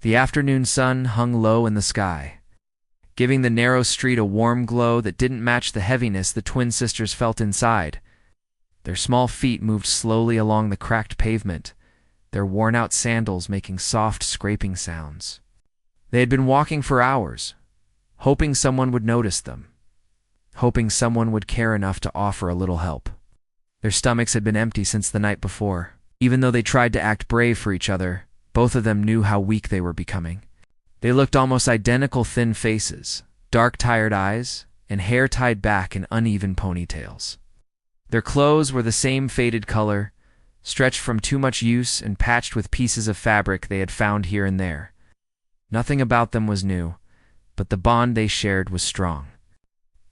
The afternoon sun hung low in the sky, giving the narrow street a warm glow that didn't match the heaviness the twin sisters felt inside. Their small feet moved slowly along the cracked pavement, their worn-out sandals making soft scraping sounds. They had been walking for hours, hoping someone would notice them, hoping someone would care enough to offer a little help. Their stomachs had been empty since the night before. Even though they tried to act brave for each other, both of them knew how weak they were becoming. They looked almost identical, thin faces, dark tired eyes, and hair tied back in uneven ponytails. Their clothes were the same faded color, stretched from too much use and patched with pieces of fabric they had found here and there. Nothing about them was new, but the bond they shared was strong.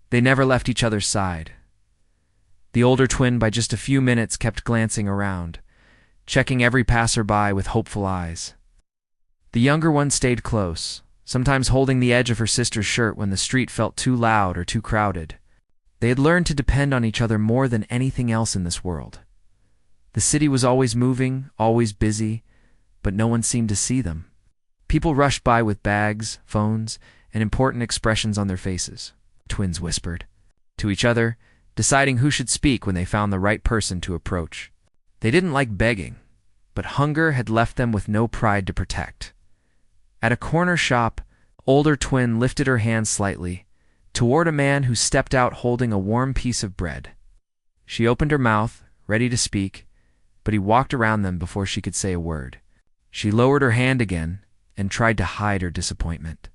They never left each other's side. The older twin, by just a few minutes, kept glancing around, checking every passerby with hopeful eyes. The younger one stayed close, sometimes holding the edge of her sister's shirt when the street felt too loud or too crowded. They had learned to depend on each other more than anything else in this world. The city was always moving, always busy, but no one seemed to see them. People rushed by with bags, phones, and important expressions on their faces. Twins whispered to each other, deciding who should speak when they found the right person to approach. They didn't like begging, but hunger had left them with no pride to protect. At a corner shop, older twin lifted her hand slightly toward a man who stepped out holding a warm piece of bread. She opened her mouth, ready to speak, but he walked around them before she could say a word. She lowered her hand again and tried to hide her disappointment.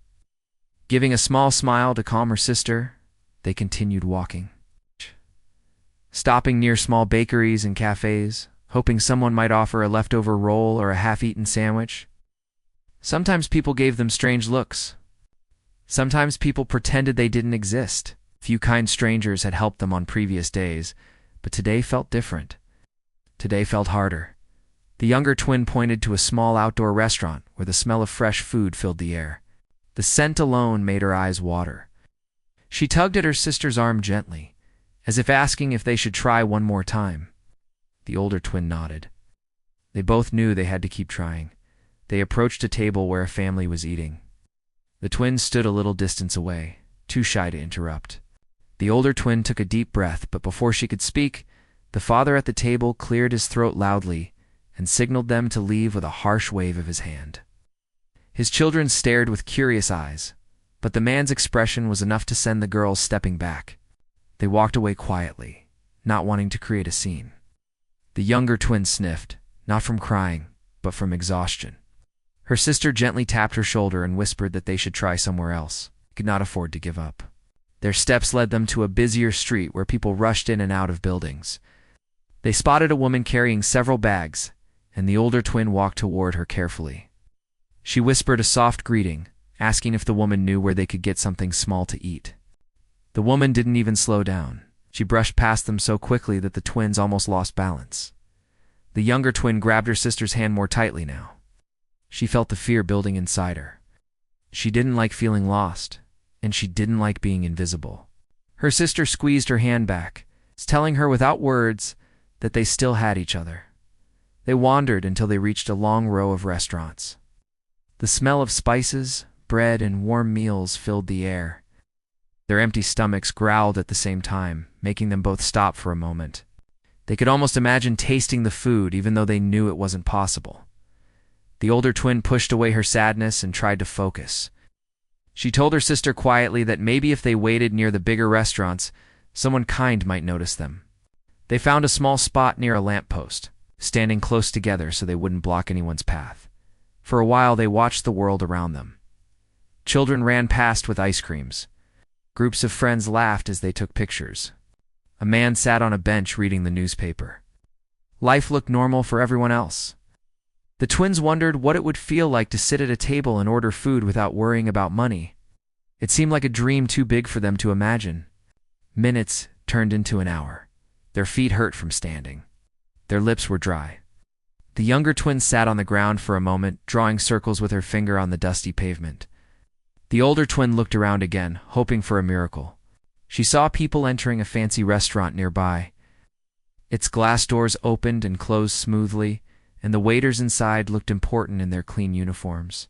Giving a small smile to calm her sister, they continued walking, stopping near small bakeries and cafes, hoping someone might offer a leftover roll or a half-eaten sandwich. Sometimes people gave them strange looks. Sometimes people pretended they didn't exist. Few kind strangers had helped them on previous days, but today felt different. Today felt harder. The younger twin pointed to a small outdoor restaurant where the smell of fresh food filled the air. The scent alone made her eyes water. She tugged at her sister's arm gently, as if asking if they should try one more time. The older twin nodded. They both knew they had to keep trying. They approached a table where a family was eating. The twins stood a little distance away, too shy to interrupt. The older twin took a deep breath, but before she could speak, the father at the table cleared his throat loudly and signaled them to leave with a harsh wave of his hand. His children stared with curious eyes, but the man's expression was enough to send the girls stepping back. They walked away quietly, not wanting to create a scene. The younger twin sniffed, not from crying, but from exhaustion. Her sister gently tapped her shoulder and whispered that they should try somewhere else. They could not afford to give up. Their steps led them to a busier street where people rushed in and out of buildings. They spotted a woman carrying several bags, and the older twin walked toward her carefully. She whispered a soft greeting, asking if the woman knew where they could get something small to eat. The woman didn't even slow down. She brushed past them so quickly that the twins almost lost balance. The younger twin grabbed her sister's hand more tightly now. She felt the fear building inside her. She didn't like feeling lost, and she didn't like being invisible. Her sister squeezed her hand back, telling her without words that they still had each other. They wandered until they reached a long row of restaurants. The smell of spices, bread, and warm meals filled the air. Their empty stomachs growled at the same time, making them both stop for a moment. They could almost imagine tasting the food, even though they knew it wasn't possible. The older twin pushed away her sadness and tried to focus. She told her sister quietly that maybe if they waited near the bigger restaurants, someone kind might notice them. They found a small spot near a lamppost, standing close together so they wouldn't block anyone's path. For a while they watched the world around them. Children ran past with ice creams. Groups of friends laughed as they took pictures. A man sat on a bench reading the newspaper. Life looked normal for everyone else. The twins wondered what it would feel like to sit at a table and order food without worrying about money. It seemed like a dream too big for them to imagine. Minutes turned into an hour. Their feet hurt from standing. Their lips were dry. The younger twin sat on the ground for a moment, drawing circles with her finger on the dusty pavement. The older twin looked around again, hoping for a miracle. She saw people entering a fancy restaurant nearby. Its glass doors opened and closed smoothly, and the waiters inside looked important in their clean uniforms.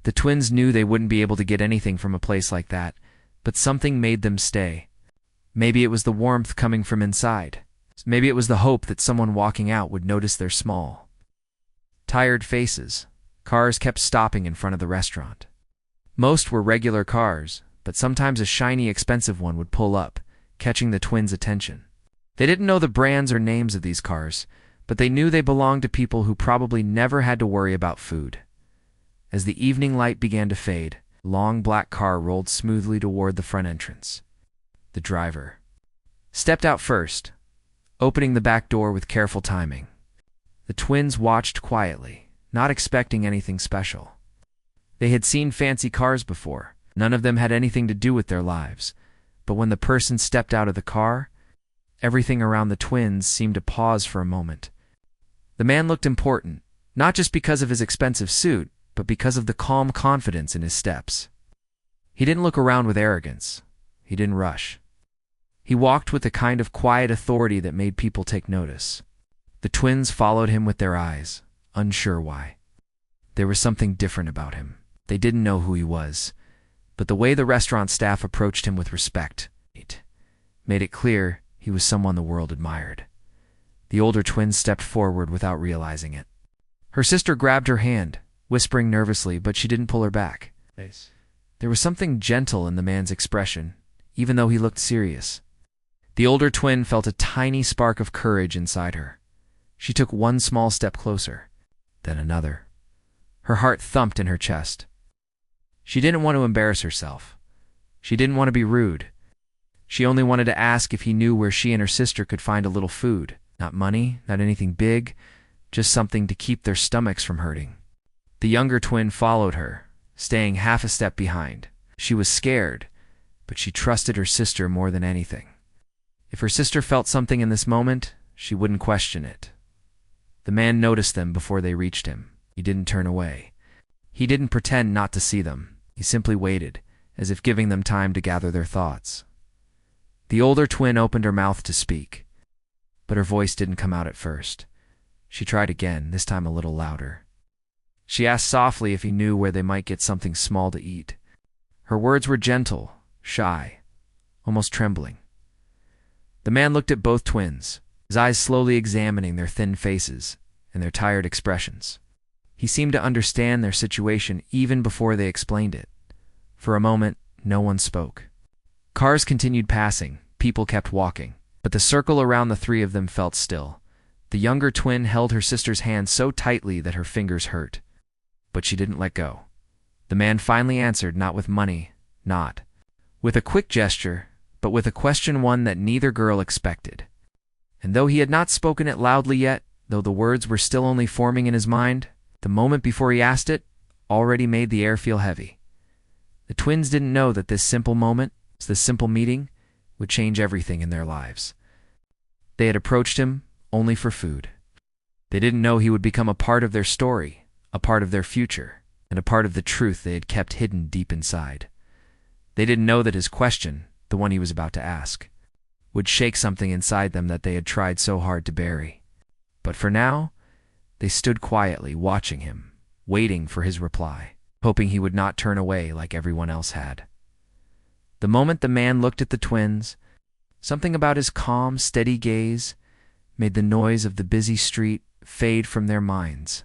The twins knew they wouldn't be able to get anything from a place like that, but something made them stay. Maybe it was the warmth coming from inside. Maybe it was the hope that someone walking out would notice their small, tired faces. Cars kept stopping in front of the restaurant. Most were regular cars, but sometimes a shiny, expensive one would pull up, catching the twins' attention. They didn't know the brands or names of these cars, but they knew they belonged to people who probably never had to worry about food. As the evening light began to fade, a long black car rolled smoothly toward the front entrance. The driver stepped out first, opening the back door with careful timing. The twins watched quietly, not expecting anything special. They had seen fancy cars before. None of them had anything to do with their lives. But when the person stepped out of the car, everything around the twins seemed to pause for a moment. The man looked important, not just because of his expensive suit, but because of the calm confidence in his steps. He didn't look around with arrogance. He didn't rush. He walked with the kind of quiet authority that made people take notice. The twins followed him with their eyes, unsure why. There was something different about him. They didn't know who he was, but the way the restaurant staff approached him with respect made it clear he was someone the world admired. The older twin stepped forward without realizing it. Her sister grabbed her hand, whispering nervously, but she didn't pull her back. There was something gentle in the man's expression, even though he looked serious. The older twin felt a tiny spark of courage inside her. She took one small step closer, then another. Her heart thumped in her chest. She didn't want to embarrass herself. She didn't want to be rude. She only wanted to ask if he knew where she and her sister could find a little food. Not money, not anything big, just something to keep their stomachs from hurting. The younger twin followed her, staying half a step behind. She was scared, but she trusted her sister more than anything. If her sister felt something in this moment, she wouldn't question it. The man noticed them before they reached him. He didn't turn away. He didn't pretend not to see them. He simply waited, as if giving them time to gather their thoughts. The older twin opened her mouth to speak, but her voice didn't come out at first. She tried again, this time a little louder. She asked softly if he knew where they might get something small to eat. Her words were gentle, shy, almost trembling. The man looked at both twins, his eyes slowly examining their thin faces and their tired expressions. He seemed to understand their situation even before they explained it. For a moment, no one spoke. Cars continued passing, people kept walking, but the circle around the three of them felt still. The younger twin held her sister's hand so tightly that her fingers hurt, but she didn't let go. The man finally answered, not with money, not with a quick gesture, but with a question, one that neither girl expected. And though he had not spoken it loudly yet, though the words were still only forming in his mind, the moment before he asked it already made the air feel heavy. The twins didn't know that this simple moment, this simple meeting, would change everything in their lives. They had approached him only for food. They didn't know he would become a part of their story, a part of their future, and a part of the truth they had kept hidden deep inside. They didn't know that his question, the one he was about to ask, would shake something inside them that they had tried so hard to bury. But for now, they stood quietly, watching him, waiting for his reply, hoping he would not turn away like everyone else had. The moment the man looked at the twins, something about his calm, steady gaze made the noise of the busy street fade from their minds.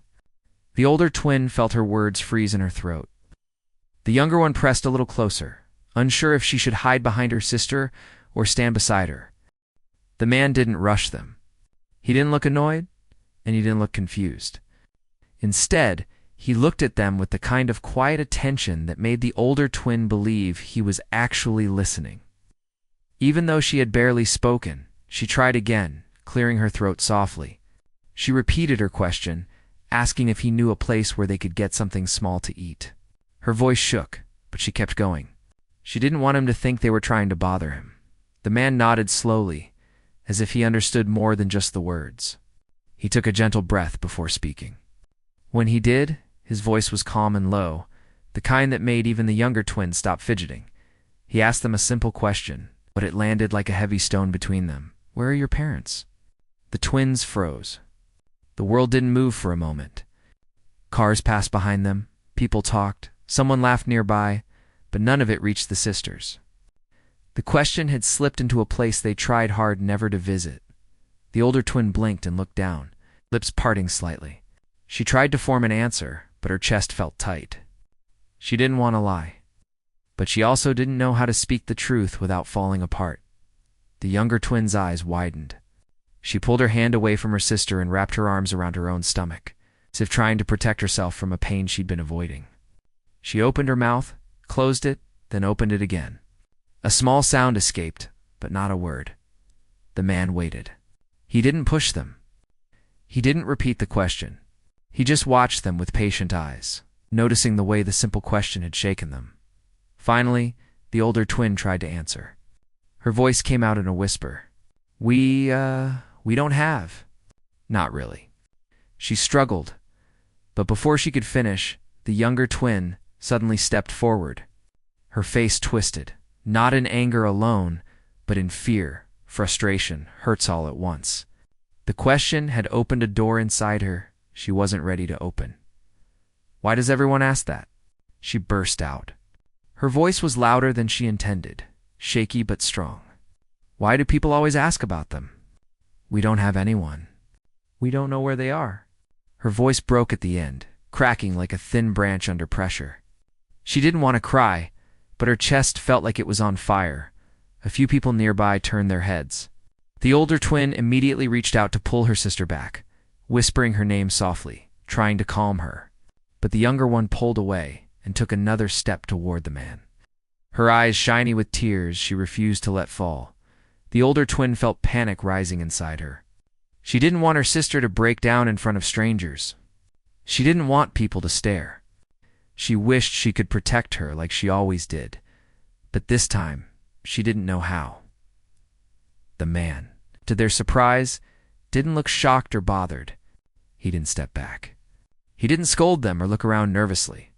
The older twin felt her words freeze in her throat. The younger one pressed a little closer, unsure if she should hide behind her sister or stand beside her. The man didn't rush them. He didn't look annoyed, and he didn't look confused. Instead, he looked at them with the kind of quiet attention that made the older twin believe he was actually listening. Even though she had barely spoken, she tried again, clearing her throat softly. She repeated her question, asking if he knew a place where they could get something small to eat. Her voice shook, but she kept going. She didn't want him to think they were trying to bother him. The man nodded slowly, as if he understood more than just the words. He took a gentle breath before speaking. When he did, his voice was calm and low, the kind that made even the younger twin stop fidgeting. He asked them a simple question, but it landed like a heavy stone between them. "Where are your parents?" The twins froze. The world didn't move for a moment. Cars passed behind them, people talked, Someone laughed nearby, but none of it reached the sisters. The question had slipped into a place they tried hard never to visit. The older twin blinked and looked down, lips parting slightly. She tried to form an answer, but her chest felt tight. She didn't want to lie, but she also didn't know how to speak the truth without falling apart. The younger twin's eyes widened. She pulled her hand away from her sister and wrapped her arms around her own stomach, as if trying to protect herself from a pain she'd been avoiding. She opened her mouth, closed it, then opened it again. A small sound escaped, but not a word. The man waited. He didn't push them. He didn't repeat the question. He just watched them with patient eyes, noticing the way the simple question had shaken them. Finally, the older twin tried to answer. Her voice came out in a whisper. We don't have. Not really. She struggled, but before she could finish, the younger twin suddenly stepped forward. Her face twisted, not in anger alone, but in fear, frustration, hurts all at once. The question had opened a door inside her she wasn't ready to open. Why does everyone ask that? She burst out. Her voice was louder than she intended, shaky but strong. Why do people always ask about them? We don't have anyone. We don't know where they are. Her voice broke at the end, cracking like a thin branch under pressure. She didn't want to cry, but her chest felt like it was on fire. A few people nearby turned their heads. The older twin immediately reached out to pull her sister back, whispering her name softly, trying to calm her. But the younger one pulled away and took another step toward the man. Her eyes shiny with tears she refused to let fall. The older twin felt panic rising inside her. She didn't want her sister to break down in front of strangers. She didn't want people to stare. She wished she could protect her like she always did, but this time she didn't know how. The man, to their surprise, didn't look shocked or bothered. He didn't step back. He didn't scold them or look around nervously.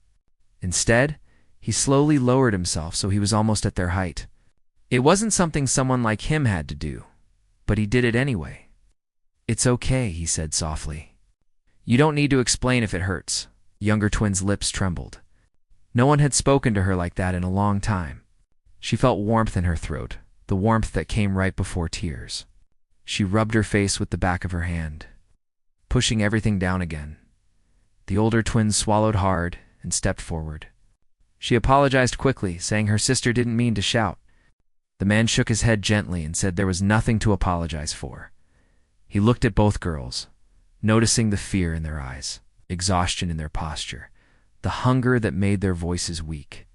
Instead, he slowly lowered himself so he was almost at their height. It wasn't something someone like him had to do, but he did it anyway. "It's okay," he said softly. "You don't need to explain if it hurts." Younger twin's lips trembled. No one had spoken to her like that in a long time. She felt warmth in her throat, the warmth that came right before tears. She rubbed her face with the back of her hand, pushing everything down again. The older twin swallowed hard and stepped forward. She apologized quickly, saying her sister didn't mean to shout. The man shook his head gently and said there was nothing to apologize for. He looked at both girls, noticing the fear in their eyes, exhaustion in their posture, the hunger that made their voices weak,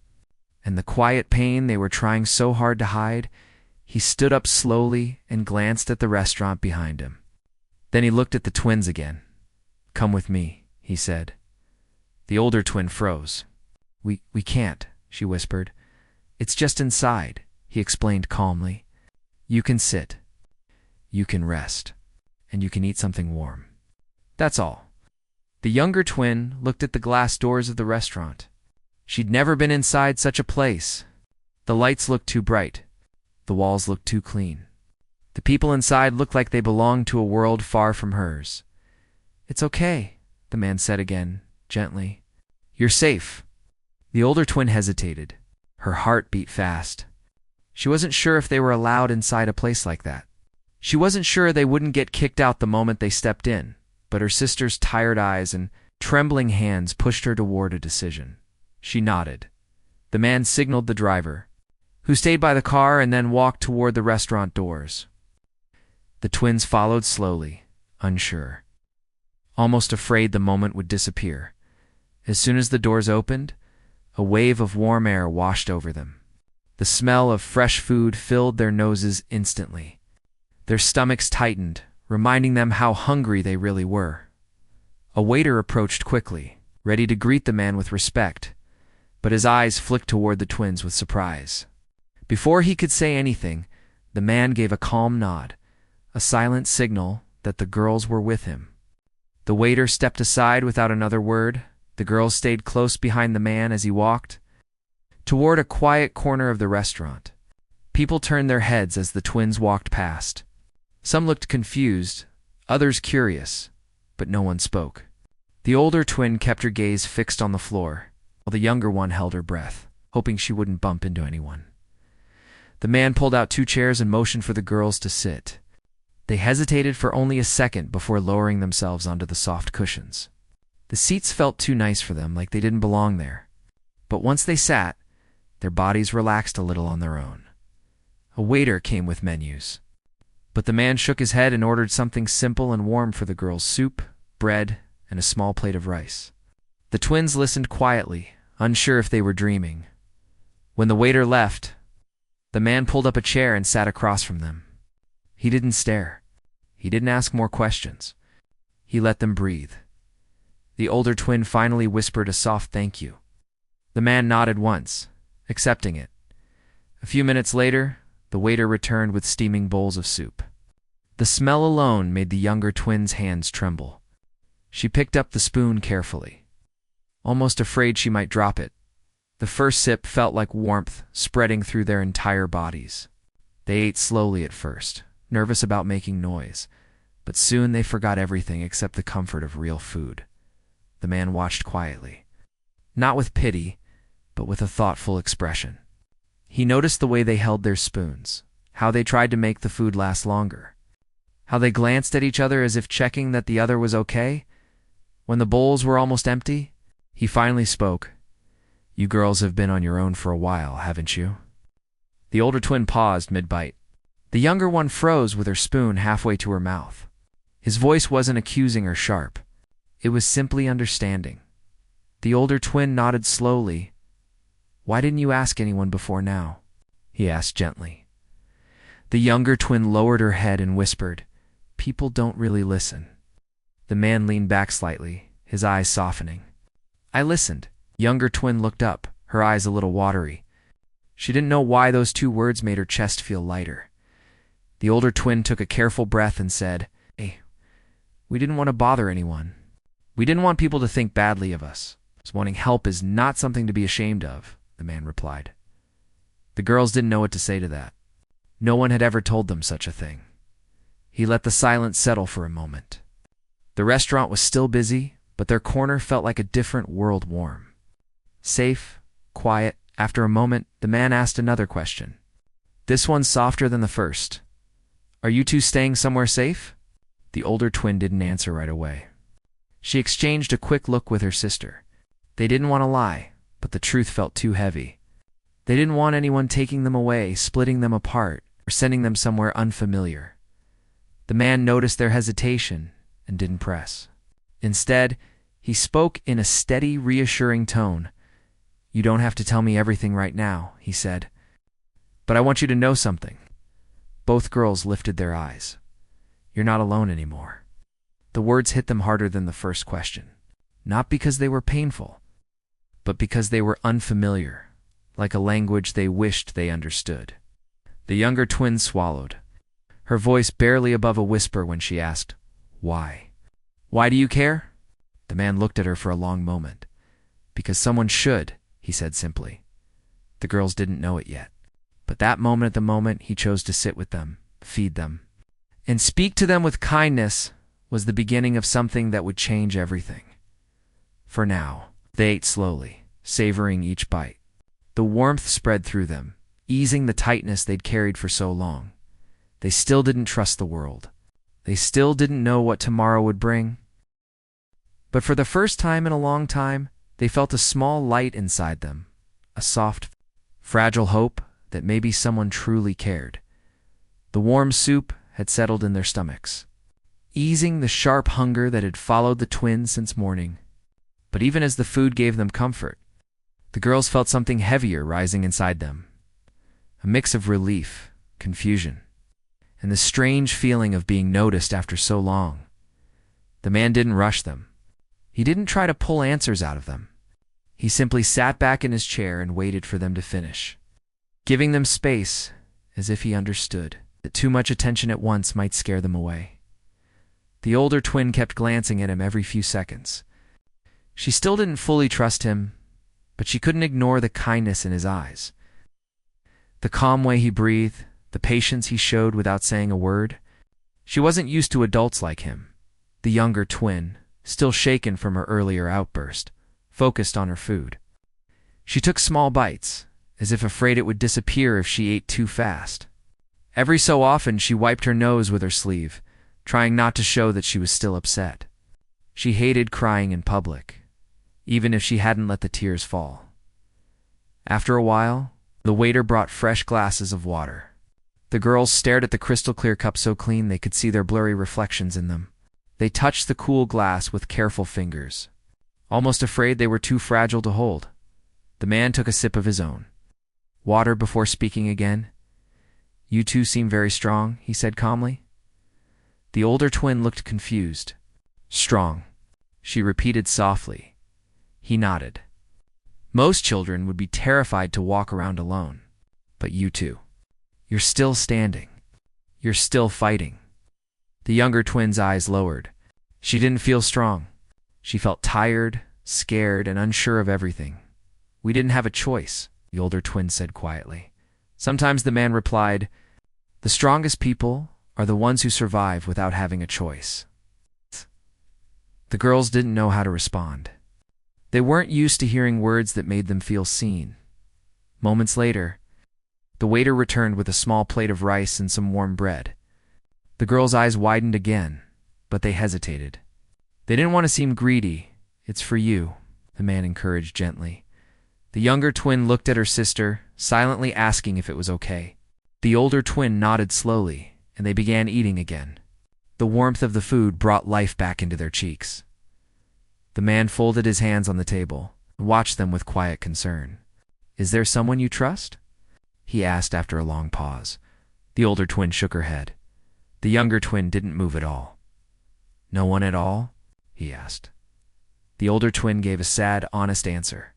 and the quiet pain they were trying so hard to hide. He stood up slowly and glanced at the restaurant behind him. Then he looked at the twins again. "Come with me," he said. The older twin froze. We can't," she whispered. "It's just inside," he explained calmly. "You can sit. You can rest. And you can eat something warm. That's all." The younger twin looked at the glass doors of the restaurant. She'd never been inside such a place. The lights looked too bright. The walls looked too clean. The people inside looked like they belonged to a world far from hers. "It's okay," the man said again, gently. "You're safe." The older twin hesitated. Her heart beat fast. She wasn't sure if they were allowed inside a place like that. She wasn't sure they wouldn't get kicked out the moment they stepped in, but her sister's tired eyes and trembling hands pushed her toward a decision. She nodded. The man signaled the driver, who stayed by the car and then walked toward the restaurant doors. The twins followed slowly, unsure, almost afraid the moment would disappear. As soon as the doors opened, a wave of warm air washed over them. The smell of fresh food filled their noses instantly. Their stomachs tightened, reminding them how hungry they really were. A waiter approached quickly, ready to greet the man with respect, but his eyes flicked toward the twins with surprise. Before he could say anything, the man gave a calm nod, a silent signal that the girls were with him. The waiter stepped aside without another word. The girls stayed close behind the man as he walked toward a quiet corner of the restaurant. People turned their heads as the twins walked past. Some looked confused, others curious, but no one spoke. The older twin kept her gaze fixed on the floor. while the younger one held her breath, hoping she wouldn't bump into anyone. The man pulled out 2 chairs and motioned for the girls to sit. They hesitated for only a second before lowering themselves onto the soft cushions. The seats felt too nice for them, like they didn't belong there. But once they sat, their bodies relaxed a little on their own. A waiter came with menus. But the man shook his head and ordered something simple and warm for the girls: soup, bread, and a small plate of rice. The twins listened quietly, unsure if they were dreaming. When the waiter left, the man pulled up a chair and sat across from them. He didn't stare. He didn't ask more questions. He let them breathe. The older twin finally whispered a soft thank you. The man nodded once, accepting it. A few minutes later, the waiter returned with steaming bowls of soup. The smell alone made the younger twin's hands tremble. She picked up the spoon carefully, almost afraid she might drop it. The first sip felt like warmth spreading through their entire bodies. They ate slowly at first, nervous about making noise, but soon they forgot everything except the comfort of real food. The man watched quietly, not with pity, but with a thoughtful expression. He noticed the way they held their spoons, how they tried to make the food last longer, how they glanced at each other as if checking that the other was okay. When the bowls were almost empty, he finally spoke. "You girls have been on your own for a while, haven't you?" The older twin paused mid-bite. The younger one froze with her spoon halfway to her mouth. His voice wasn't accusing or sharp. It was simply understanding. The older twin nodded slowly. "Why didn't you ask anyone before now?" he asked gently. The younger twin lowered her head and whispered, "People don't really listen." The man leaned back slightly, his eyes softening. "I listened." Younger twin looked up, her eyes a little watery. She didn't know why those 2 words made her chest feel lighter. The older twin took a careful breath and said, "Hey, we didn't want to bother anyone. We didn't want people to think badly of us. Wanting help is not something to be ashamed of," the man replied. The girls didn't know what to say to that. No one had ever told them such a thing. He let the silence settle for a moment. The restaurant was still busy, but their corner felt like a different world warm. Safe, quiet. After a moment, the man asked another question. This one softer than the first. "Are you 2 staying somewhere safe?" The older twin didn't answer right away. She exchanged a quick look with her sister. They didn't want to lie, but the truth felt too heavy. They didn't want anyone taking them away, splitting them apart, or sending them somewhere unfamiliar. The man noticed their hesitation and didn't press. Instead, he spoke in a steady, reassuring tone. "You don't have to tell me everything right now," he said. "But I want you to know something." Both girls lifted their eyes. "You're not alone anymore." The words hit them harder than the first question, not because they were painful, but because they were unfamiliar, like a language they wished they understood. The younger twin swallowed, her voice barely above a whisper when she asked, "Why? Why do you care?" The man looked at her for a long moment. "Because someone should," he said simply. The girls didn't know it yet, but that moment at the moment he chose to sit with them, feed them, and speak to them with kindness was the beginning of something that would change everything. For now, they ate slowly, savoring each bite. The warmth spread through them, easing the tightness they'd carried for so long. They still didn't trust the world. They still didn't know what tomorrow would bring. But for the first time in a long time, they felt a small light inside them, a soft, fragile hope that maybe someone truly cared. The warm soup had settled in their stomachs, easing the sharp hunger that had followed the twins since morning. But even as the food gave them comfort, the girls felt something heavier rising inside them, a mix of relief, confusion, and the strange feeling of being noticed after so long. The man didn't rush them. He didn't try to pull answers out of them. He simply sat back in his chair and waited for them to finish, giving them space as if he understood that too much attention at once might scare them away. The older twin kept glancing at him every few seconds. She still didn't fully trust him, but she couldn't ignore the kindness in his eyes. The calm way he breathed, the patience he showed without saying a word. She wasn't used to adults like him. The younger twin, still shaken from her earlier outburst, focused on her food. She took small bites, as if afraid it would disappear if she ate too fast. Every so often she wiped her nose with her sleeve, trying not to show that she was still upset. She hated crying in public, even if she hadn't let the tears fall. After a while, the waiter brought fresh glasses of water. The girls stared at the crystal-clear cup so clean they could see their blurry reflections in them. They touched the cool glass with careful fingers, almost afraid they were too fragile to hold. The man took a sip of his own water before speaking again. "You two seem very strong," he said calmly. The older twin looked confused. "Strong," she repeated softly. He nodded. "Most children would be terrified to walk around alone. But you two, you're still standing. You're still fighting." The younger twin's eyes lowered. She didn't feel strong. She felt tired, scared, and unsure of everything. "We didn't have a choice," the older twin said quietly. Sometimes the man replied, "The strongest people are the ones who survive without having a choice." The girls didn't know how to respond. They weren't used to hearing words that made them feel seen. Moments later, the waiter returned with a small plate of rice and some warm bread. The girls' eyes widened again, but they hesitated. They didn't want to seem greedy. "It's for you," the man encouraged gently. The younger twin looked at her sister, silently asking if it was okay. The older twin nodded slowly, and they began eating again. The warmth of the food brought life back into their cheeks. The man folded his hands on the table and watched them with quiet concern. "Is there someone you trust?" he asked after a long pause. The older twin shook her head. The younger twin didn't move at all. "No one at all?" he asked. The older twin gave a sad, honest answer.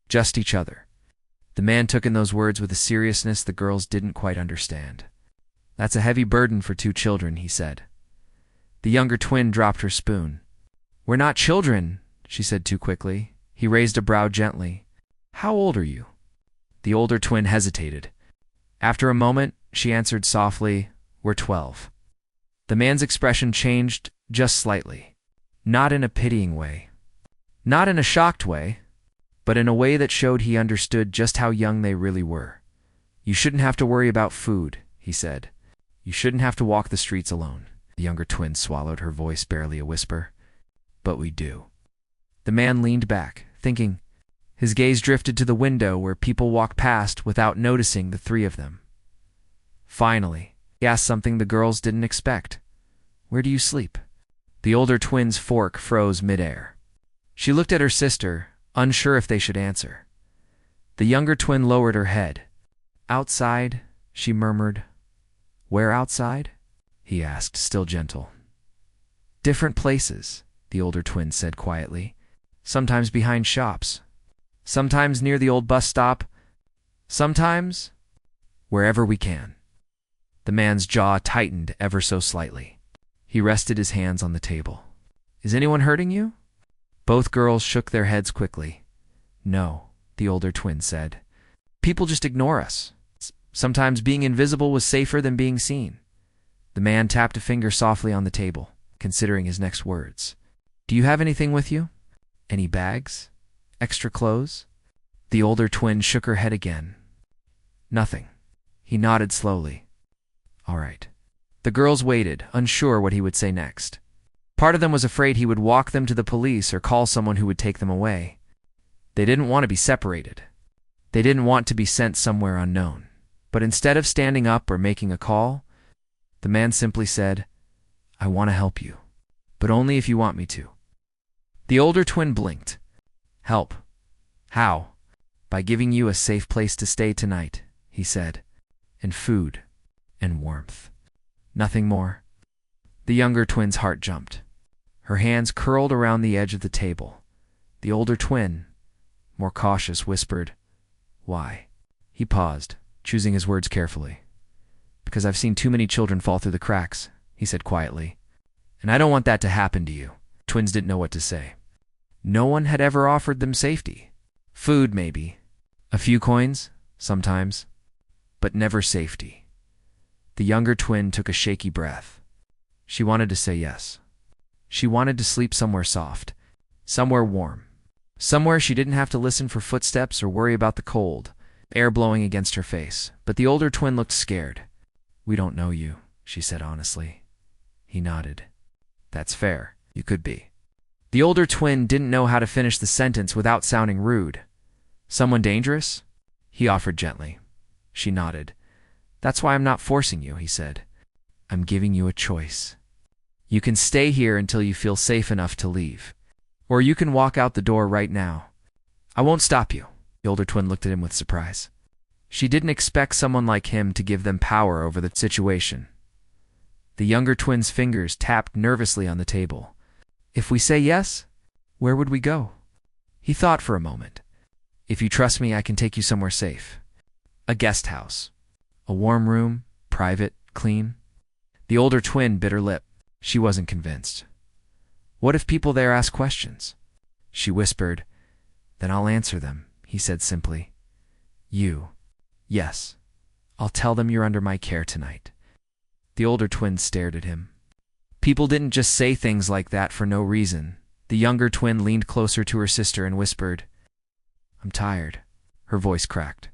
"Just each other." The man took in those words with a seriousness the girls didn't quite understand. "That's a heavy burden for two children," he said. The younger twin dropped her spoon. "We're not children," she said too quickly. He raised a brow gently. "How old are you?" The older twin hesitated. After a moment, she answered softly, "We're 12. The man's expression changed just slightly. Not in a pitying way. Not in a shocked way, but in a way that showed he understood just how young they really were. "You shouldn't have to worry about food," he said. "You shouldn't have to walk the streets alone." The younger twin swallowed, her voice barely a whisper. "But we do." The man leaned back, thinking. His gaze drifted to the window where people walked past without noticing the three of them. Finally, he asked something the girls didn't expect. "Where do you sleep?" The older twin's fork froze midair. She looked at her sister, unsure if they should answer. The younger twin lowered her head. "Outside," she murmured. "Where outside?" he asked, still gentle. "Different places," the older twin said quietly. "Sometimes behind shops. Sometimes near the old bus stop. Sometimes wherever we can." The man's jaw tightened ever so slightly. He rested his hands on the table. "Is anyone hurting you?" Both girls shook their heads quickly. "No," the older twin said. "People just ignore us. Sometimes being invisible was safer than being seen." The man tapped a finger softly on the table, considering his next words. "Do you have anything with you? Any bags? Extra clothes?" The older twin shook her head again. "Nothing." He nodded slowly. "All right." The girls waited, unsure what he would say next. Part of them was afraid he would walk them to the police or call someone who would take them away. They didn't want to be separated. They didn't want to be sent somewhere unknown. But instead of standing up or making a call, the man simply said, "I want to help you, but only if you want me to." The older twin blinked. "Help? How?" "By giving you a safe place to stay tonight," he said, "and food and warmth. Nothing more." The younger twin's heart jumped. Her hands curled around the edge of the table. The older twin, more cautious, whispered, "Why?" He paused, choosing his words carefully. "Because I've seen too many children fall through the cracks," he said quietly. "And I don't want that to happen to you." Twins didn't know what to say. No one had ever offered them safety. Food, maybe. A few coins, sometimes. But never safety. The younger twin took a shaky breath. She wanted to say yes. She wanted to sleep somewhere soft, somewhere warm, Somewhere she didn't have to listen for footsteps or worry about the cold, air blowing against her face. But the older twin looked scared. "We don't know you," she said honestly. He nodded. "That's fair. You could be." The older twin didn't know how to finish the sentence without sounding rude. "Someone dangerous?" he offered gently. She nodded. "That's why I'm not forcing you," he said. "I'm giving you a choice. You can stay here until you feel safe enough to leave. Or you can walk out the door right now. I won't stop you." The older twin looked at him with surprise. She didn't expect someone like him to give them power over the situation. The younger twin's fingers tapped nervously on the table. "If we say yes, where would we go?" He thought for a moment. "If you trust me, I can take you somewhere safe. A guest house. A warm room, private, clean." The older twin bit her lip. She wasn't convinced. "What if people there ask questions?" She whispered. "Then I'll answer them," he said simply. "You. Yes. I'll tell them you're under my care tonight." The older twin stared at him. People didn't just say things like that for no reason. The younger twin leaned closer to her sister and whispered, "I'm tired." Her voice cracked.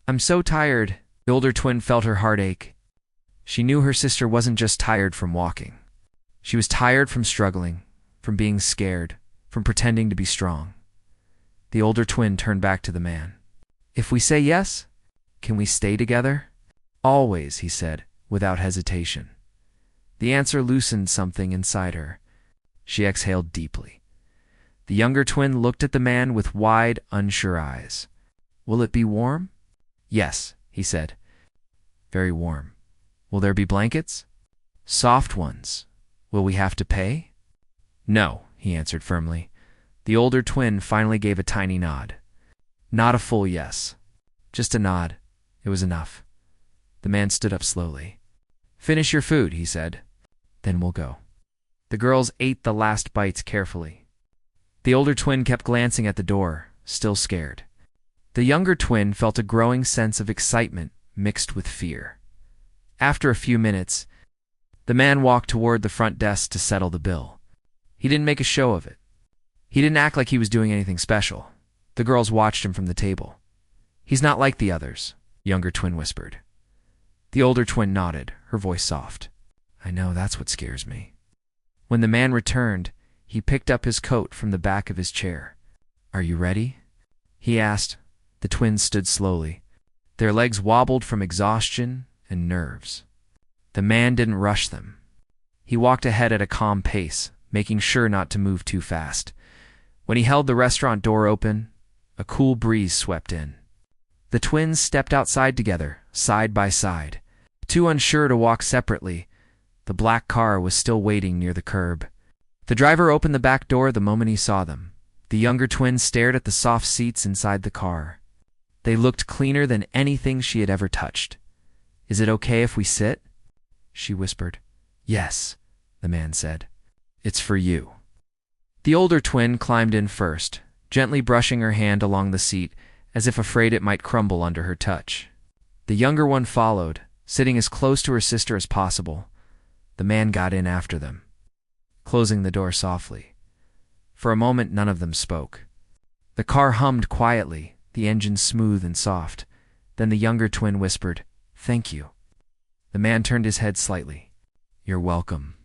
"I'm so tired." The older twin felt her heart ache. She knew her sister wasn't just tired from walking. She was tired from struggling, from being scared, from pretending to be strong. The older twin turned back to the man. "If we say yes, can we stay together?" "Always," he said, without hesitation. The answer loosened something inside her. She exhaled deeply. The younger twin looked at the man with wide, unsure eyes. "Will it be warm?" "Yes," he said. "Very warm." "Will there be blankets?" "Soft ones." "Will we have to pay?" "No," he answered firmly. The older twin finally gave a tiny nod. Not a full yes. Just a nod. It was enough. The man stood up slowly. "Finish your food," he said. "Then we'll go." The girls ate the last bites carefully. The older twin kept glancing at the door, still scared. The younger twin felt a growing sense of excitement mixed with fear. After a few minutes, the man walked toward the front desk to settle the bill. He didn't make a show of it. He didn't act like he was doing anything special. The girls watched him from the table. "He's not like the others," the younger twin whispered. The older twin nodded, her voice soft. "I know, that's what scares me." When the man returned, he picked up his coat from the back of his chair. "Are you ready?" he asked. The twins stood slowly. Their legs wobbled from exhaustion and nerves. The man didn't rush them. He walked ahead at a calm pace, making sure not to move too fast. When he held the restaurant door open, a cool breeze swept in. The twins stepped outside together, side by side. Too unsure to walk separately, the black car was still waiting near the curb. The driver opened the back door the moment he saw them. The younger twin stared at the soft seats inside the car. They looked cleaner than anything she had ever touched. "Is it okay if we sit?" she whispered. "Yes," the man said. "It's for you." The older twin climbed in first, gently brushing her hand along the seat as if afraid it might crumble under her touch. The younger one followed, sitting as close to her sister as possible. The man got in after them, closing the door softly. For a moment, none of them spoke. The car hummed quietly, the engine smooth and soft. Then the younger twin whispered, "Thank you." The man turned his head slightly. "You're welcome."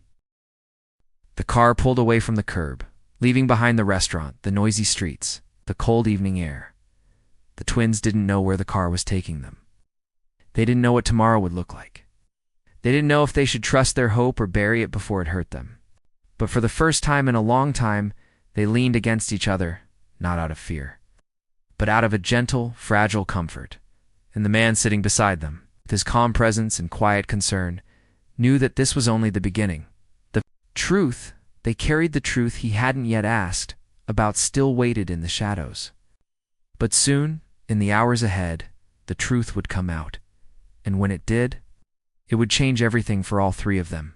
The car pulled away from the curb, leaving behind the restaurant, the noisy streets, the cold evening air. The twins didn't know where the car was taking them. They didn't know what tomorrow would look like. They didn't know if they should trust their hope or bury it before it hurt them. But for the first time in a long time, they leaned against each other, not out of fear, but out of a gentle, fragile comfort. And the man sitting beside them, with his calm presence and quiet concern, knew that this was only the beginning. The truth, they carried the truth he hadn't yet asked about, still waited in the shadows. But soon, in the hours ahead, the truth would come out. And when it did, it would change everything for all three of them.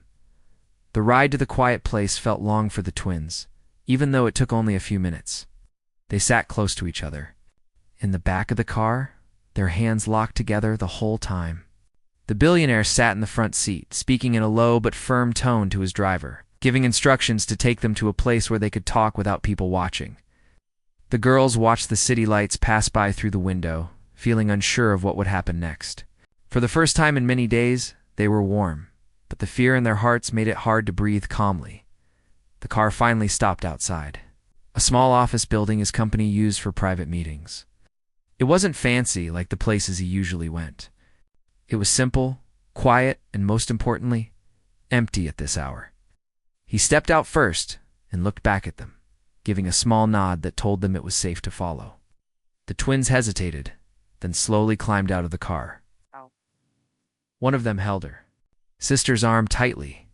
The ride to the quiet place felt long for the twins, even though it took only a few minutes. They sat close to each other. In the back of the car, their hands locked together the whole time. The billionaire sat in the front seat, speaking in a low but firm tone to his driver, giving instructions to take them to a place where they could talk without people watching. The girls watched the city lights pass by through the window, feeling unsure of what would happen next. For the first time in many days, they were warm, but the fear in their hearts made it hard to breathe calmly. The car finally stopped outside. A small office building his company used for private meetings. It wasn't fancy like the places he usually went. It was simple, quiet, and most importantly, empty at this hour. He stepped out first and looked back at them, giving a small nod that told them it was safe to follow. The twins hesitated, then slowly climbed out of the car. One of them held her sister's arm tightly,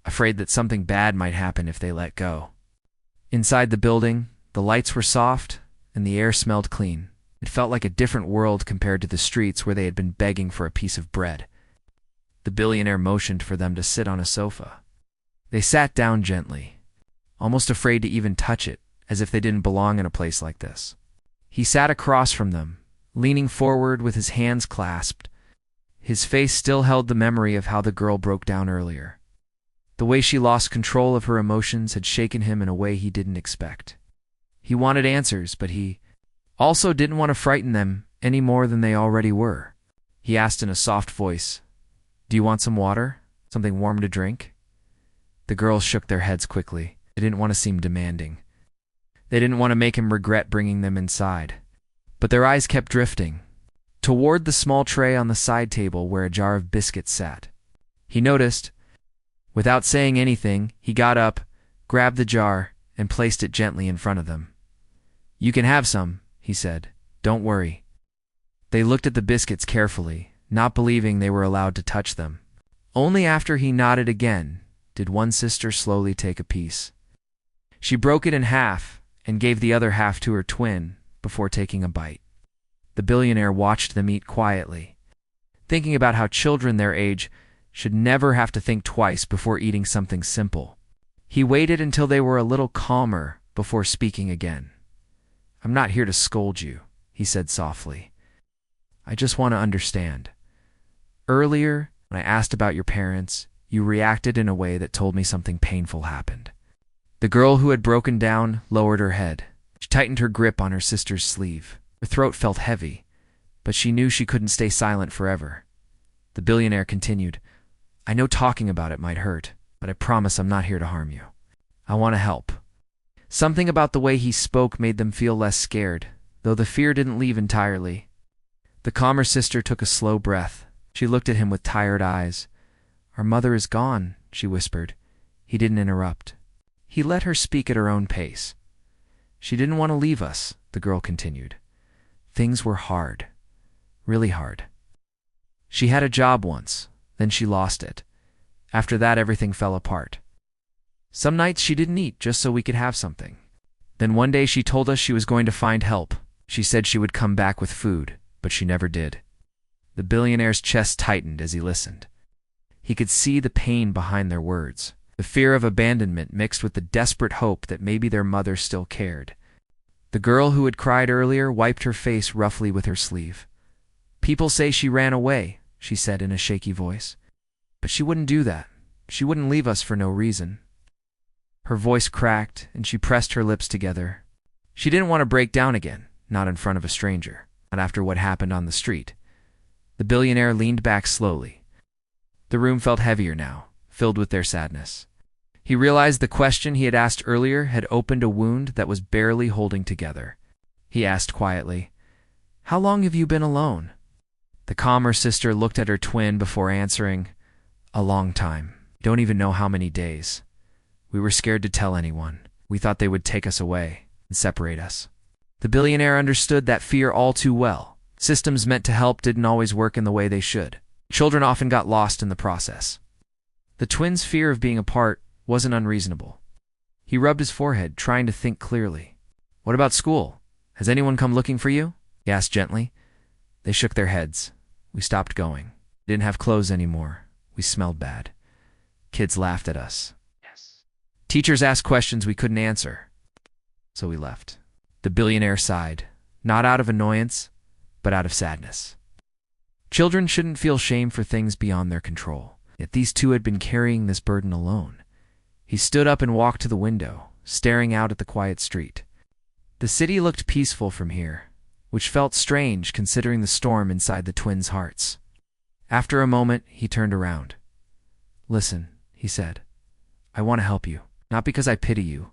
afraid that something bad might happen if they let go. Inside the building, the lights were soft and the air smelled clean. It felt like a different world compared to the streets where they had been begging for a piece of bread. The billionaire motioned for them to sit on a sofa. They sat down gently, almost afraid to even touch it, as if they didn't belong in a place like this. He sat across from them, leaning forward with his hands clasped. His face still held the memory of how the girl broke down earlier. The way she lost control of her emotions had shaken him in a way he didn't expect. He wanted answers, but he also didn't want to frighten them any more than they already were. He asked in a soft voice, "Do you want some water? Something warm to drink?" The girls shook their heads quickly. They didn't want to seem demanding. They didn't want to make him regret bringing them inside. But their eyes kept drifting toward the small tray on the side table where a jar of biscuits sat. He noticed. Without saying anything, he got up, grabbed the jar, and placed it gently in front of them. "You can have some," he said. "Don't worry." They looked at the biscuits carefully, not believing they were allowed to touch them. Only after he nodded again did one sister slowly take a piece. She broke it in half and gave the other half to her twin before taking a bite. The billionaire watched them eat quietly, thinking about how children their age should never have to think twice before eating something simple. He waited until they were a little calmer before speaking again. "I'm not here to scold you," he said softly. "I just want to understand. Earlier, when I asked about your parents, you reacted in a way that told me something painful happened." The girl who had broken down lowered her head. She tightened her grip on her sister's sleeve. Her throat felt heavy, but she knew she couldn't stay silent forever. The billionaire continued, "I know talking about it might hurt, but I promise I'm not here to harm you. I want to help." Something about the way he spoke made them feel less scared, though the fear didn't leave entirely. The calmer sister took a slow breath. She looked at him with tired eyes. "Our mother is gone," she whispered. He didn't interrupt. He let her speak at her own pace. "She didn't want to leave us," the girl continued. "Things were hard. Really hard. She had a job once, then she lost it. After that, everything fell apart. Some nights she didn't eat just so we could have something. Then one day she told us she was going to find help. She said she would come back with food, but she never did." The billionaire's chest tightened as he listened. He could see the pain behind their words, the fear of abandonment mixed with the desperate hope that maybe their mother still cared. The girl who had cried earlier wiped her face roughly with her sleeve. "People say she ran away," she said in a shaky voice. "But she wouldn't do that. She wouldn't leave us for no reason." Her voice cracked, and she pressed her lips together. She didn't want to break down again, not in front of a stranger, not after what happened on the street. The billionaire leaned back slowly. The room felt heavier now, filled with their sadness. He realized the question he had asked earlier had opened a wound that was barely holding together. He asked quietly, "How long have you been alone?" The calmer sister looked at her twin before answering, "A long time. Don't even know how many days. We were scared to tell anyone. We thought they would take us away and separate us." The billionaire understood that fear all too well. Systems meant to help didn't always work in the way they should. Children often got lost in the process. The twins' fear of being apart wasn't unreasonable. He rubbed his forehead, trying to think clearly. "What about school? Has anyone come looking for you?" he asked gently. They shook their heads. "We stopped going. We didn't have clothes anymore. We smelled bad. Kids laughed at us. Teachers asked questions we couldn't answer. So we left." The billionaire sighed, not out of annoyance, but out of sadness. Children shouldn't feel shame for things beyond their control. Yet these two had been carrying this burden alone. He stood up and walked to the window, staring out at the quiet street. The city looked peaceful from here, which felt strange considering the storm inside the twins' hearts. After a moment, he turned around. "Listen," he said. "I want to help you, not because I pity you,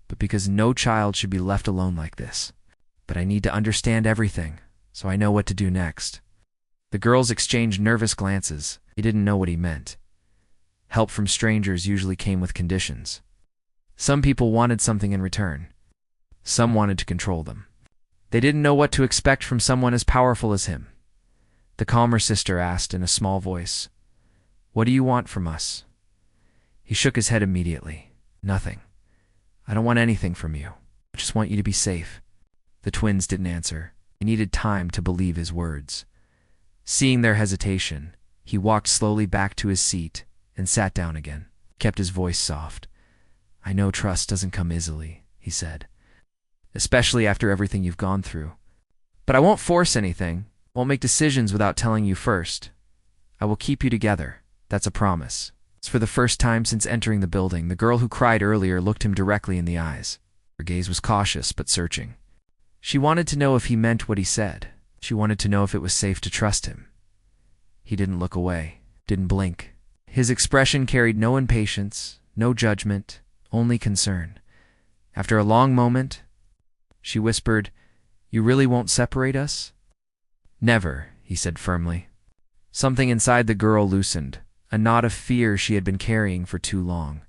but because no child should be left alone like this. But I need to understand everything, so I know what to do next." The girls exchanged nervous glances. They didn't know what he meant. Help from strangers usually came with conditions. Some people wanted something in return. Some wanted to control them. They didn't know what to expect from someone as powerful as him. The calmer sister asked in a small voice, "What do you want from us?" He shook his head immediately. "Nothing. I don't want anything from you. I just want you to be safe." The twins didn't answer. They needed time to believe his words. Seeing their hesitation, he walked slowly back to his seat and sat down again, kept his voice soft. "I know trust doesn't come easily," he said, "especially after everything you've gone through. But I won't force anything, won't make decisions without telling you first. I will keep you together. That's a promise." For the first time since entering the building, the girl who cried earlier looked him directly in the eyes. Her gaze was cautious but searching. She wanted to know if he meant what he said. She wanted to know if it was safe to trust him. He didn't look away, didn't blink. His expression carried no impatience, no judgment, only concern. After a long moment, she whispered, "You really won't separate us?" "Never," he said firmly. Something inside the girl loosened, a knot of fear she had been carrying for too long.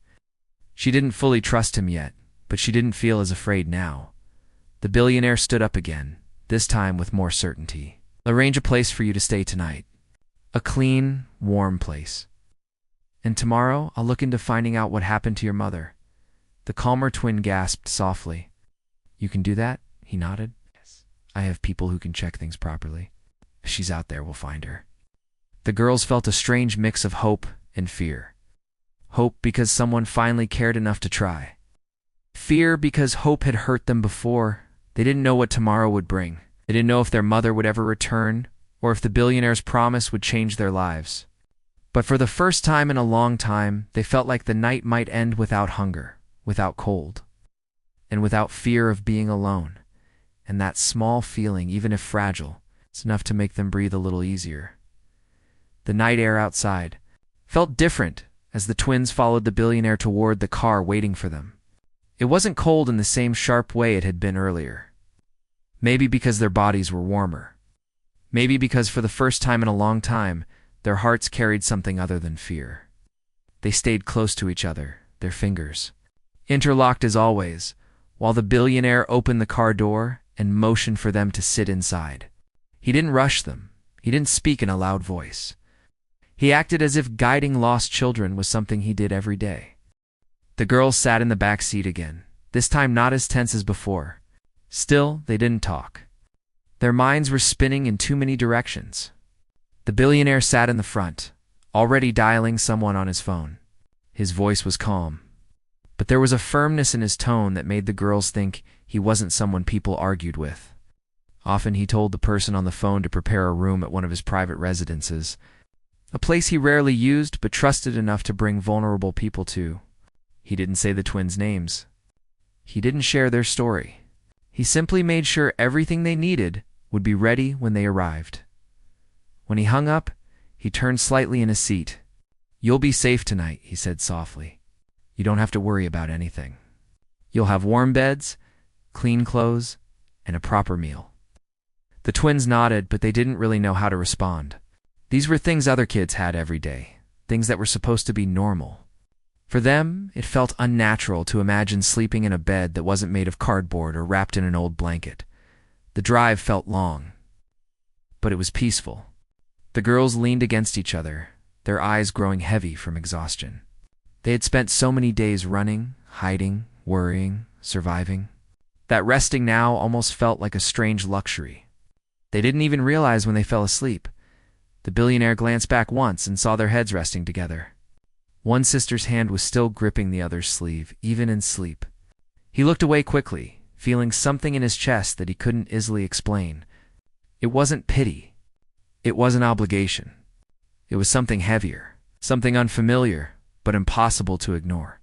She didn't fully trust him yet, but she didn't feel as afraid now. The billionaire stood up again, this time with more certainty. "I'll arrange a place for you to stay tonight. A clean, warm place. And tomorrow I'll look into finding out what happened to your mother." The calmer twin gasped softly. "You can do that?" He nodded. "Yes. I have people who can check things properly. If she's out there, we'll find her." The girls felt a strange mix of hope and fear. Hope because someone finally cared enough to try. Fear because hope had hurt them before. They didn't know what tomorrow would bring. They didn't know if their mother would ever return, or if the billionaire's promise would change their lives. But for the first time in a long time, they felt like the night might end without hunger, without cold, and without fear of being alone. And that small feeling, even if fragile, is enough to make them breathe a little easier. The night air outside felt different as the twins followed the billionaire toward the car waiting for them. It wasn't cold in the same sharp way it had been earlier. Maybe because their bodies were warmer. Maybe because for the first time in a long time, their hearts carried something other than fear. They stayed close to each other, their fingers interlocked as always, while the billionaire opened the car door and motioned for them to sit inside. He didn't rush them. He didn't speak in a loud voice. He acted as if guiding lost children was something he did every day. The girls sat in the back seat again, this time not as tense as before. Still, they didn't talk. Their minds were spinning in too many directions. The billionaire sat in the front, already dialing someone on his phone. His voice was calm, but there was a firmness in his tone that made the girls think he wasn't someone people argued with. Often he told the person on the phone to prepare a room at one of his private residences, a place he rarely used but trusted enough to bring vulnerable people to. He didn't say the twins' names. He didn't share their story. He simply made sure everything they needed would be ready when they arrived. When he hung up, he turned slightly in his seat. "You'll be safe tonight," he said softly. "You don't have to worry about anything. You'll have warm beds, clean clothes, and a proper meal." The twins nodded, but they didn't really know how to respond. These were things other kids had every day, things that were supposed to be normal. For them, it felt unnatural to imagine sleeping in a bed that wasn't made of cardboard or wrapped in an old blanket. The drive felt long, but it was peaceful. The girls leaned against each other, their eyes growing heavy from exhaustion. They had spent so many days running, hiding, worrying, surviving, that resting now almost felt like a strange luxury. They didn't even realize when they fell asleep. The billionaire glanced back once and saw their heads resting together. One sister's hand was still gripping the other's sleeve, even in sleep. He looked away quickly, feeling something in his chest that he couldn't easily explain. It wasn't pity. It wasn't obligation. It was something heavier, something unfamiliar, but impossible to ignore.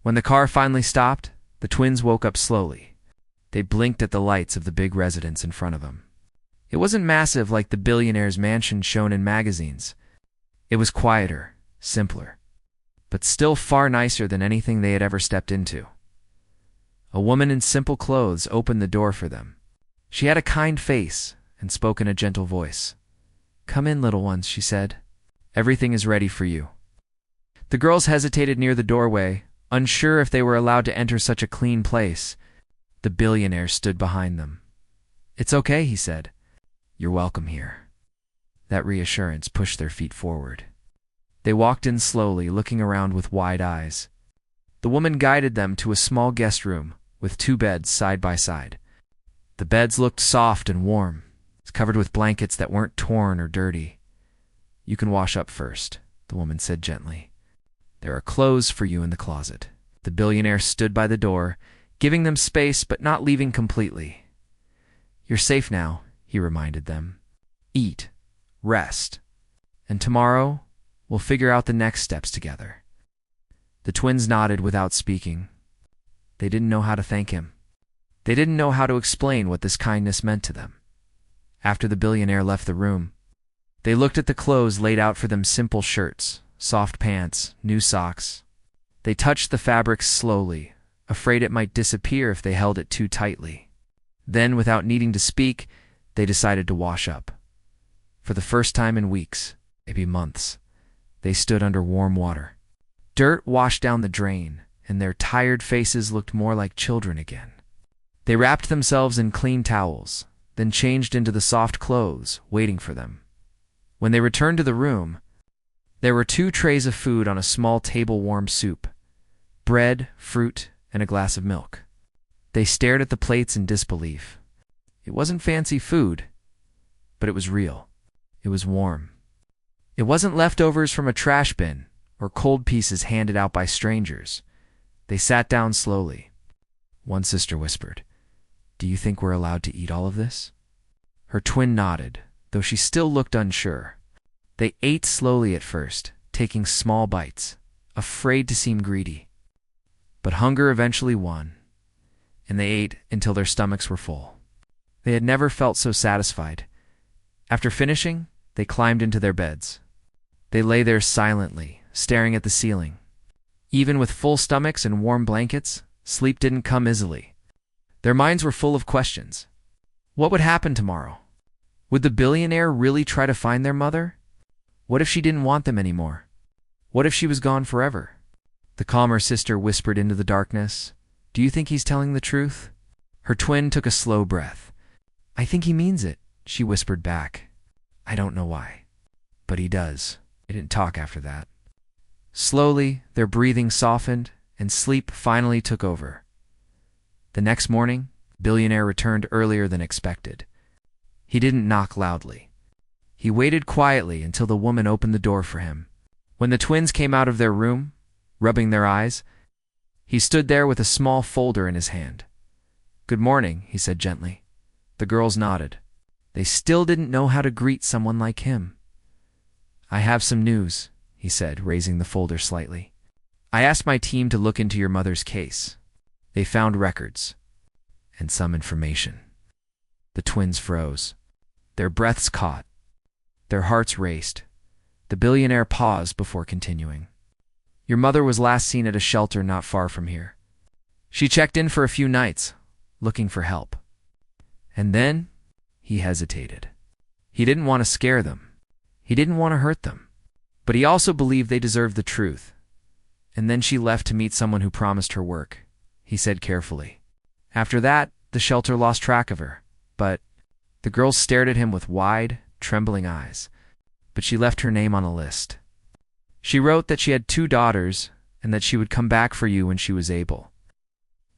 When the car finally stopped, the twins woke up slowly. They blinked at the lights of the big residence in front of them. It wasn't massive like the billionaire's mansion shown in magazines. It was quieter, simpler, but still far nicer than anything they had ever stepped into. A woman in simple clothes opened the door for them. She had a kind face and spoke in a gentle voice. "Come in, little ones," she said. "Everything is ready for you." The girls hesitated near the doorway, unsure if they were allowed to enter such a clean place. The billionaire stood behind them. "It's okay," he said. "You're welcome here." That reassurance pushed their feet forward. They walked in slowly, looking around with wide eyes. The woman guided them to a small guest room with 2 beds side by side. The beds looked soft and warm, covered with blankets that weren't torn or dirty. "You can wash up first," the woman said gently. "There are clothes for you in the closet." The billionaire stood by the door, giving them space but not leaving completely. "You're safe now," he reminded them. "Eat, rest, and tomorrow we'll figure out the next steps together." The twins nodded without speaking. They didn't know how to thank him. They didn't know how to explain what this kindness meant to them. After the billionaire left the room, they looked at the clothes laid out for them: simple shirts, soft pants, new socks. They touched the fabrics slowly, afraid it might disappear if they held it too tightly. Then, without needing to speak, they decided to wash up. For the first time in weeks, maybe months, they stood under warm water. Dirt washed down the drain, and their tired faces looked more like children again. They wrapped themselves in clean towels, then changed into the soft clothes waiting for them. When they returned to the room, there were 2 trays of food on a small table: warm soup, bread, fruit, and a glass of milk. They stared at the plates in disbelief. It wasn't fancy food, but it was real. It was warm. It wasn't leftovers from a trash bin or cold pieces handed out by strangers. They sat down slowly. One sister whispered, "Do you think we're allowed to eat all of this?" Her twin nodded, though she still looked unsure. They ate slowly at first, taking small bites, afraid to seem greedy. But hunger eventually won, and they ate until their stomachs were full. They had never felt so satisfied. After finishing, they climbed into their beds. They lay there silently, staring at the ceiling. Even with full stomachs and warm blankets, sleep didn't come easily. Their minds were full of questions. What would happen tomorrow? Would the billionaire really try to find their mother? What if she didn't want them anymore? What if she was gone forever? The calmer sister whispered into the darkness, "Do you think he's telling the truth?" Her twin took a slow breath. "I think he means it," she whispered back. "I don't know why, but he does." They didn't talk after that. Slowly, their breathing softened, and sleep finally took over. The next morning, Billionaire returned earlier than expected. He didn't knock loudly. He waited quietly until the woman opened the door for him. When the twins came out of their room, rubbing their eyes, he stood there with a small folder in his hand. "Good morning," he said gently. The girls nodded. They still didn't know how to greet someone like him. "I have some news," he said, raising the folder slightly. "I asked my team to look into your mother's case. They found records and some information." The twins froze. Their breaths caught. Their hearts raced. The billionaire paused before continuing. "Your mother was last seen at a shelter not far from here. She checked in for a few nights, looking for help. And then," he hesitated. He didn't want to scare them. He didn't want to hurt them. But he also believed they deserved the truth. "And then she left to meet someone who promised her work," he said carefully. "After that, the shelter lost track of her. But—" the girls stared at him with wide, trembling eyes. "But she left her name on a list. She wrote that she had 2 daughters and that she would come back for you when she was able."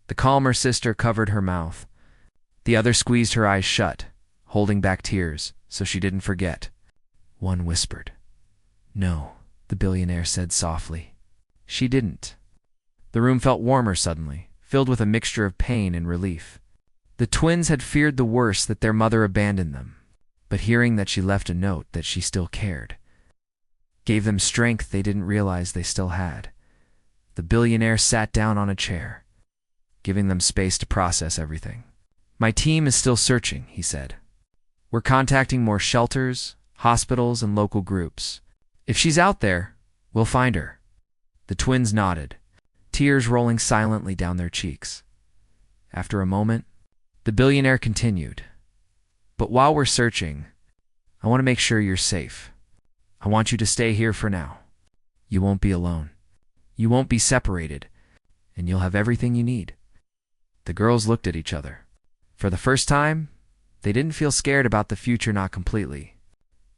The calmer sister covered her mouth. The other squeezed her eyes shut, holding back tears so she didn't forget. One whispered. "No," the billionaire said softly. "She didn't." The room felt warmer suddenly, filled with a mixture of pain and relief. The twins had feared the worst, that their mother abandoned them, but hearing that she left a note that she still cared gave them strength they didn't realize they still had. The billionaire sat down on a chair, giving them space to process everything. My team is still searching, he said. We're contacting more shelters, hospitals, and local groups. If she's out there, we'll find her. The twins nodded, tears rolling silently down their cheeks. After a moment, the billionaire continued. But while we're searching, I want to make sure you're safe. I want you to stay here for now. You won't be alone. You won't be separated, and you'll have everything you need. The girls looked at each other. For the first time, they didn't feel scared about the future, not completely.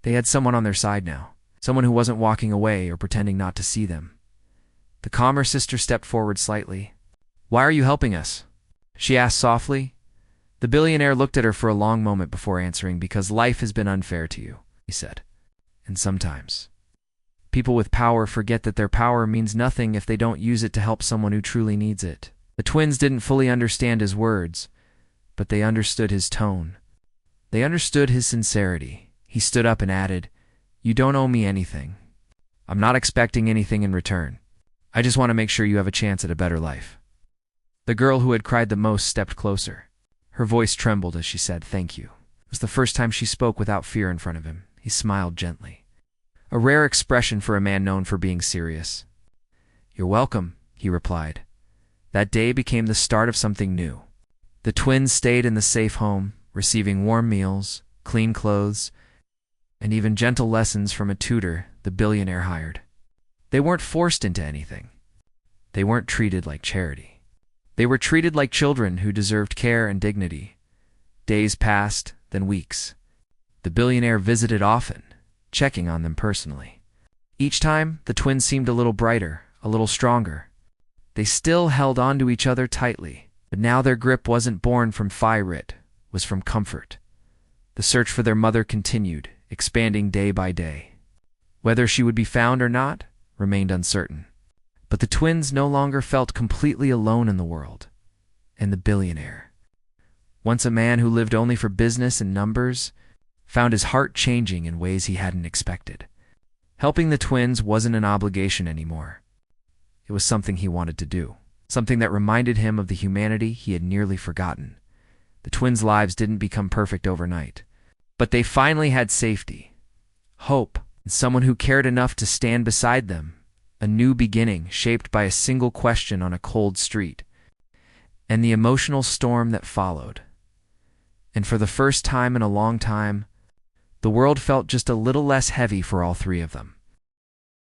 They had someone on their side now, someone who wasn't walking away or pretending not to see them. The calmer sister stepped forward slightly. Why are you helping us? She asked softly. The billionaire looked at her for a long moment before answering. Because life has been unfair to you, he said. And sometimes, people with power forget that their power means nothing if they don't use it to help someone who truly needs it. The twins didn't fully understand his words, but they understood his tone. They understood his sincerity. He stood up and added, You don't owe me anything. I'm not expecting anything in return. I just want to make sure you have a chance at a better life. The girl who had cried the most stepped closer. Her voice trembled as she said, Thank you. It was the first time she spoke without fear in front of him. He smiled gently. A rare expression for a man known for being serious. You're welcome, he replied. That day became the start of something new. The twins stayed in the safe home, receiving warm meals, clean clothes, and even gentle lessons from a tutor the billionaire hired. They weren't forced into anything. They weren't treated like charity. They were treated like children who deserved care and dignity. Days passed, then weeks. The billionaire visited often, checking on them personally. Each time, the twins seemed a little brighter, a little stronger. They still held on to each other tightly, but now their grip wasn't born from fire, it was from comfort. The search for their mother continued, expanding day by day. Whether she would be found or not remained uncertain. But the twins no longer felt completely alone in the world. And the billionaire, once a man who lived only for business and numbers, found his heart changing in ways he hadn't expected. Helping the twins wasn't an obligation anymore. It was something he wanted to do, something that reminded him of the humanity he had nearly forgotten. The twins' lives didn't become perfect overnight, but they finally had safety, hope, and someone who cared enough to stand beside them. A new beginning shaped by a single question on a cold street, and the emotional storm that followed. And for the first time in a long time, the world felt just a little less heavy for all three of them.